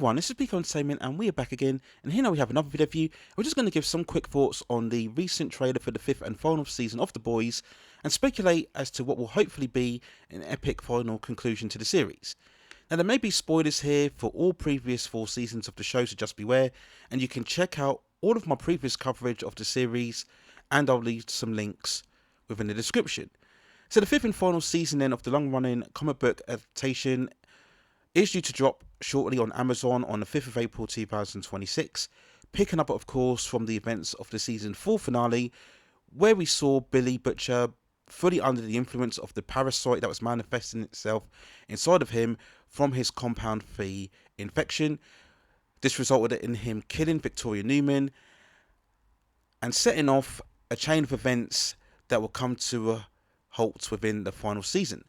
everyone, this is Peak Entertainment and we are back again, and here now we have another video for you. We're just going to give some quick thoughts on the recent trailer for the 5th and final season of The Boys and speculate as to what will hopefully be an epic final conclusion to the series. Now there may be spoilers here for all previous 4 seasons of the show, so just beware, and you can check out all of my previous coverage of the series and I'll leave some links within the description. So the 5th and final season then of the long-running comic book adaptation is due to drop shortly on Amazon on the 5th of April 2026, picking up of course from the events of the season 4 finale, where we saw Billy Butcher fully under the influence of the parasite that was manifesting itself inside of him from his compound V infection. This resulted in him killing Victoria Newman and setting off a chain of events that will come to a halt within the final season.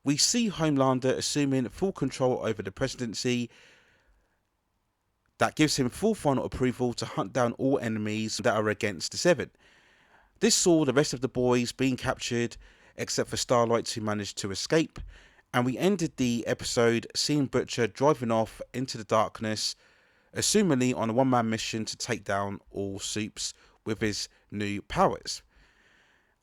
We see Homelander assuming full control over the presidency that gives him full final approval to hunt down all enemies that are against the Seven. This saw the rest of the boys being captured except for Starlight, who managed to escape, and we ended the episode seeing Butcher driving off into the darkness, assumingly on a one-man mission to take down all Supes with his new powers.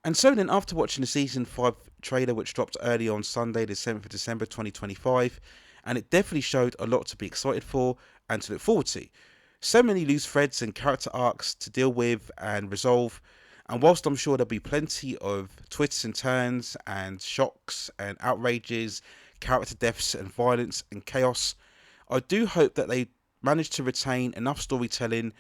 And so then, after watching the season 5 trailer, which dropped early on Sunday the 7th of December 2025, and it definitely showed a lot to be excited for and to look forward to. So many loose threads and character arcs to deal with and resolve, and whilst I'm sure there'll be plenty of twists and turns and shocks and outrages, character deaths and violence and chaos, I do hope that they manage to retain enough storytelling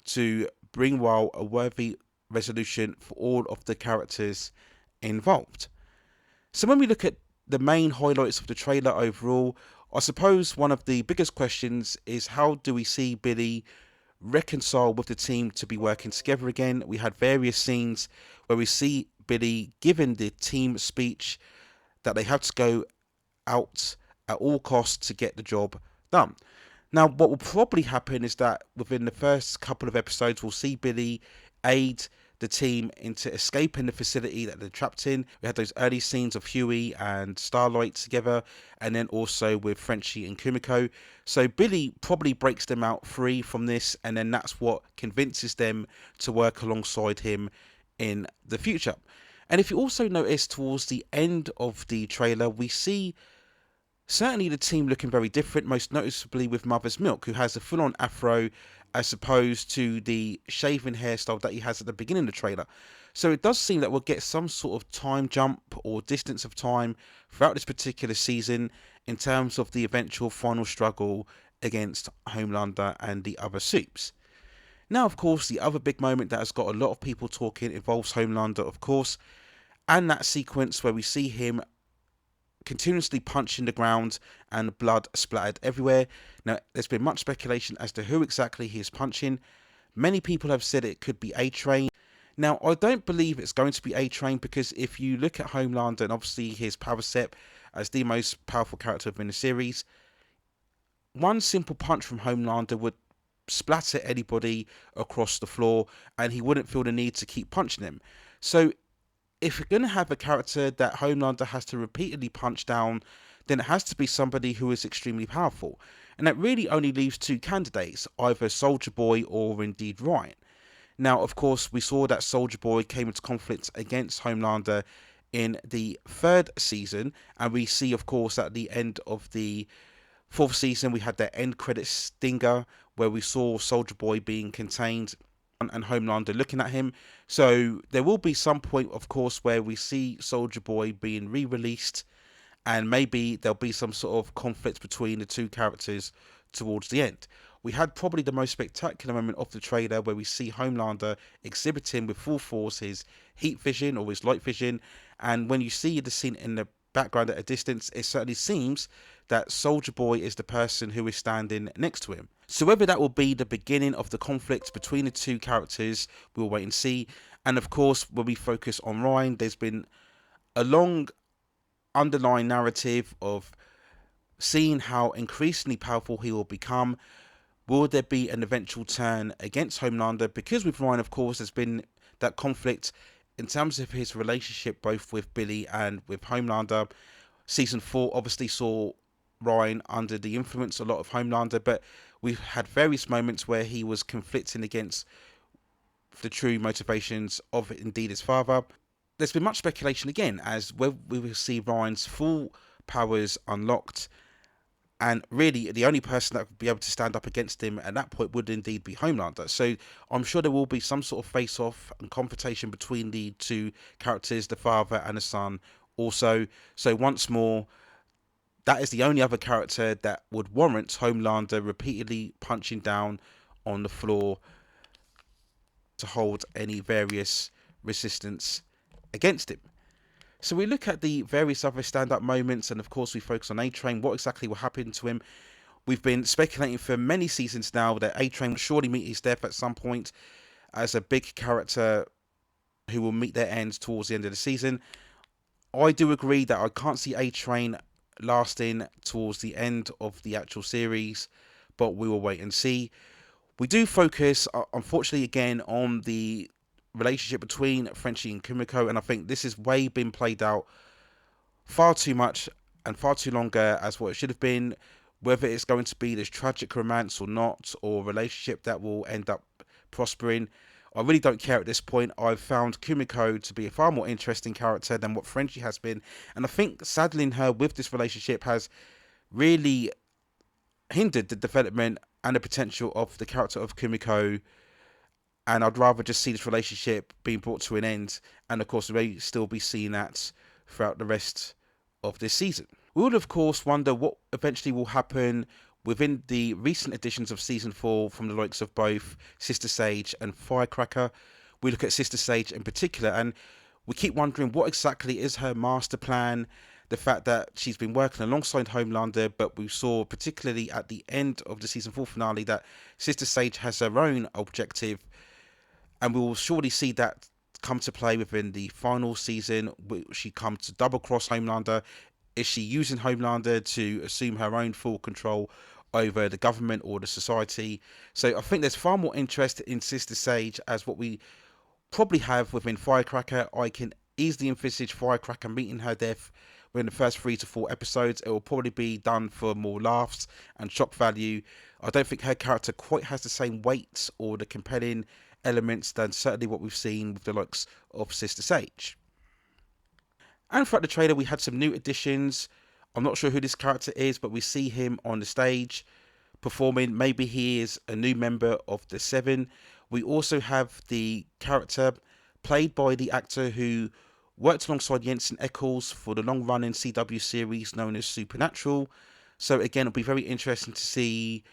to bring about a worthy resolution for all of the characters involved. So when we look at the main highlights of the trailer overall, I suppose one of the biggest questions is, how do we see Billy reconcile with the team to be working together again? We had various scenes where we see Billy giving the team speech that they have to go out at all costs to get the job done. Now what will probably happen is that within the first couple of episodes we'll see Billy aid the team into escaping the facility that they're trapped in. We had those early scenes of Huey and Starlight together, and then also with Frenchie and Kumiko. So Billy probably breaks them out free from this, and then that's what convinces them to work alongside him in the future. And if you also notice towards the end of the trailer, we see certainly the team looking very different, most noticeably with Mother's Milk, who has a full-on afro as opposed to the shaven hairstyle that he has at the beginning of the trailer. So it does seem that we'll get some sort of time jump or distance of time throughout this particular season in terms of the eventual final struggle against Homelander and the other Supes. Now, of course, the other big moment that has got a lot of people talking involves Homelander, of course, and that sequence where we see him continuously punching the ground and blood splattered everywhere. Now, there's been much speculation as to who exactly he is punching. Many people have said it could be A-Train. Now, I don't believe it's going to be A-Train, because if you look at Homelander and obviously his power set as the most powerful character within the series, one simple punch from Homelander would splatter anybody across the floor and he wouldn't feel the need to keep punching him. So if you're going to have a character that Homelander has to repeatedly punch down, then it has to be somebody who is extremely powerful. And that really only leaves 2 candidates, either Soldier Boy or indeed Ryan. Now, of course, we saw that Soldier Boy came into conflict against Homelander in the 3rd season, and we see, of course, at the end of the 4th season, we had that end credit stinger where we saw Soldier Boy being contained and Homelander looking at him. So there will be some point, of course, where we see Soldier Boy being re-released, and maybe there'll be some sort of conflict between the 2 characters towards the end. We had probably the most spectacular moment of the trailer where we see Homelander exhibiting with full force his heat vision or his light vision, and when you see the scene in the background at a distance, it certainly seems that Soldier Boy is the person who is standing next to him. So whether that will be the beginning of the conflict between the 2 characters, we'll wait and see. And of course, when we focus on Ryan, there's been a long underlying narrative of seeing how increasingly powerful he will become. Will there be an eventual turn against Homelander? Because with Ryan, of course, there's been that conflict in terms of his relationship both with Billy and with Homelander. Season 4 obviously saw Ryan under the influence a lot of Homelander, but we've had various moments where he was conflicting against the true motivations of indeed his father. There's been much speculation again as whether we will see Ryan's full powers unlocked, and really the only person that would be able to stand up against him at that point would indeed be Homelander. So I'm sure there will be some sort of face-off and confrontation between the two characters, the father and the son also. So once more, that is the only other character that would warrant Homelander repeatedly punching down on the floor to hold any various resistance against him. So we look at the various other stand-up moments, and of course we focus on A-Train, what exactly will happen to him. We've been speculating for many seasons now that A-Train will surely meet his death at some point as a big character who will meet their end towards the end of the season. I do agree that I can't see A-Train lasting towards the end of the actual series, but we will wait and see. We do focus, unfortunately, again on the relationship between Frenchie and Kumiko, and I think this has way been played out far too much and far too longer as what it should have been. Whether it's going to be this tragic romance or not, or relationship that will end up prospering, I really don't care at this point. I've found Kumiko to be a far more interesting character than what Frenchie has been, and I think saddling her with this relationship has really hindered the development and the potential of the character of Kumiko, and I'd rather just see this relationship being brought to an end, and of course we may still be seeing that throughout the rest of this season. We would of course wonder what eventually will happen within the recent editions of season 4 from the likes of both Sister Sage and Firecracker. We look at Sister Sage in particular, and we keep wondering what exactly is her master plan. The fact that she's been working alongside Homelander, but we saw particularly at the end of the season 4 finale that Sister Sage has her own objective, and we will surely see that come to play within the final season. Will she come to double cross Homelander? Is she using Homelander to assume her own full control over the government or the society? So I think there's far more interest in Sister Sage as what we probably have within Firecracker. I can easily envisage Firecracker meeting her death within the first 3 to 4 episodes. It will probably be done for more laughs and shock value. I don't think her character quite has the same weight or the compelling elements than certainly what we've seen with the likes of Sister Sage. And throughout the trailer, we had some new additions. I'm not sure who this character is, but we see him on the stage performing. Maybe he is a new member of the Seven. We also have the character played by the actor who worked alongside Jensen Ackles for the long-running CW series known as Supernatural. So again, it'll be very interesting to see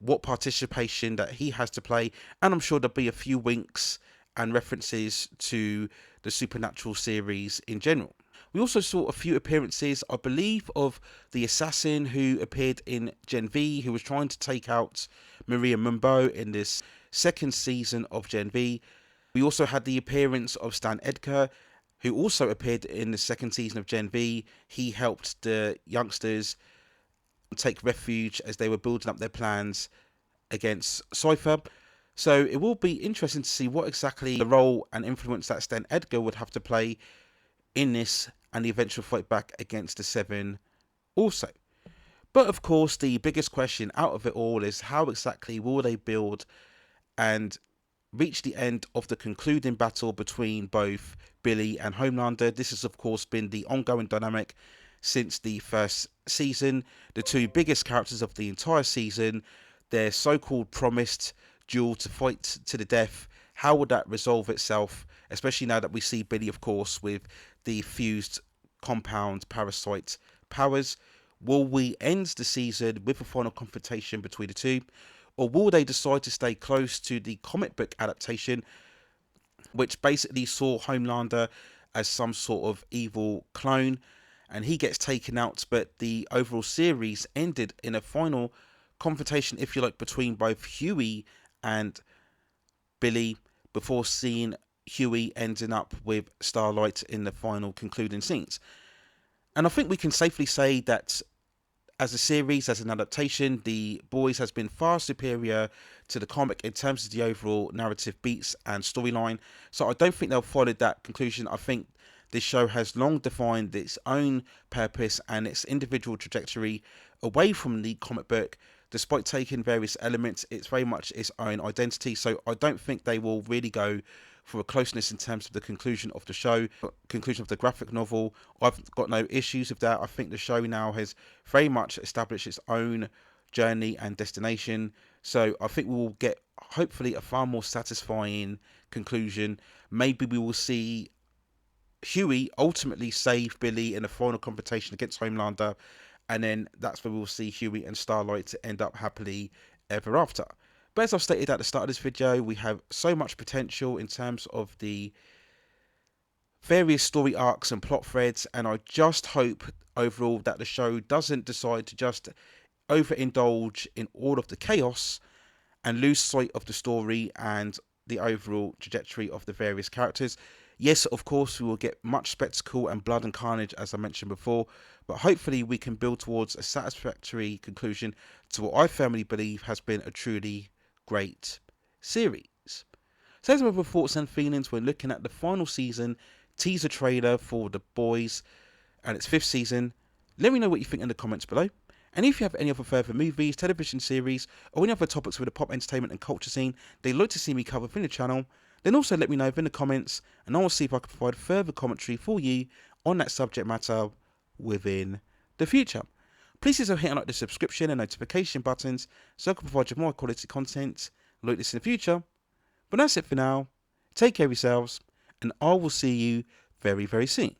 what participation that he has to play, and I'm sure there'll be a few winks and references to the Supernatural series in general. We also saw a few appearances, I believe, of the assassin who appeared in Gen V, who was trying to take out Maria Mumbo in this second season of Gen V. We also had the appearance of Stan Edgar, who also appeared in the second season of Gen V. He helped the youngsters take refuge as they were building up their plans against Cypher. So it will be interesting to see what exactly the role and influence that Stan Edgar would have to play in this and the eventual fight back against the Seven also. But of course, the biggest question out of it all is how exactly will they build and reach the end of the concluding battle between both Billy and Homelander. This has of course been the ongoing dynamic since the first season. The two biggest characters of the entire season, their so-called promised duel to fight to the death. How would that resolve itself, especially now that we see Billy, of course, with the fused compound parasite powers? Will we end the season with a final confrontation between the two, or will they decide to stay close to the comic book adaptation, which basically saw Homelander as some sort of evil clone and he gets taken out, but the overall series ended in a final confrontation, if you like, between both Huey and Billy, before seeing Huey ending up with Starlight in the final concluding scenes. And I think we can safely say that as a series, as an adaptation, The Boys has been far superior to the comic in terms of the overall narrative beats and storyline. So I don't think they'll follow that conclusion. I think this show has long defined its own purpose and its individual trajectory away from the comic book. Despite taking various elements, it's very much its own identity. So I don't think they will really go for a closeness in terms of the conclusion of the show, conclusion of the graphic novel. I've got no issues with that. I think the show now has very much established its own journey and destination. So I think we will get hopefully a far more satisfying conclusion. Maybe we will see Huey ultimately save Billy in a final confrontation against Homelander, and then that's where we'll see Huey and Starlight to end up happily ever after. But as I've stated at the start of this video, we have so much potential in terms of the various story arcs and plot threads, and I just hope overall that the show doesn't decide to just overindulge in all of the chaos and lose sight of the story and the overall trajectory of the various characters. Yes, of course, we will get much spectacle and blood and carnage, as I mentioned before, but hopefully we can build towards a satisfactory conclusion to what I firmly believe has been a truly great series. So here's my thoughts and feelings when looking at the final season teaser trailer for The Boys and its 5th season. Let me know what you think in the comments below. And if you have any other further movies, television series, or any other topics with the pop entertainment and culture scene that you'd like to see me cover within the channel, then also let me know in the comments, and I will see if I can provide further commentary for you on that subject matter within the future. Please consider hitting like the subscription and notification buttons so I can provide you more quality content like this in the future. But that's it for now. Take care of yourselves, and I will see you very, very soon.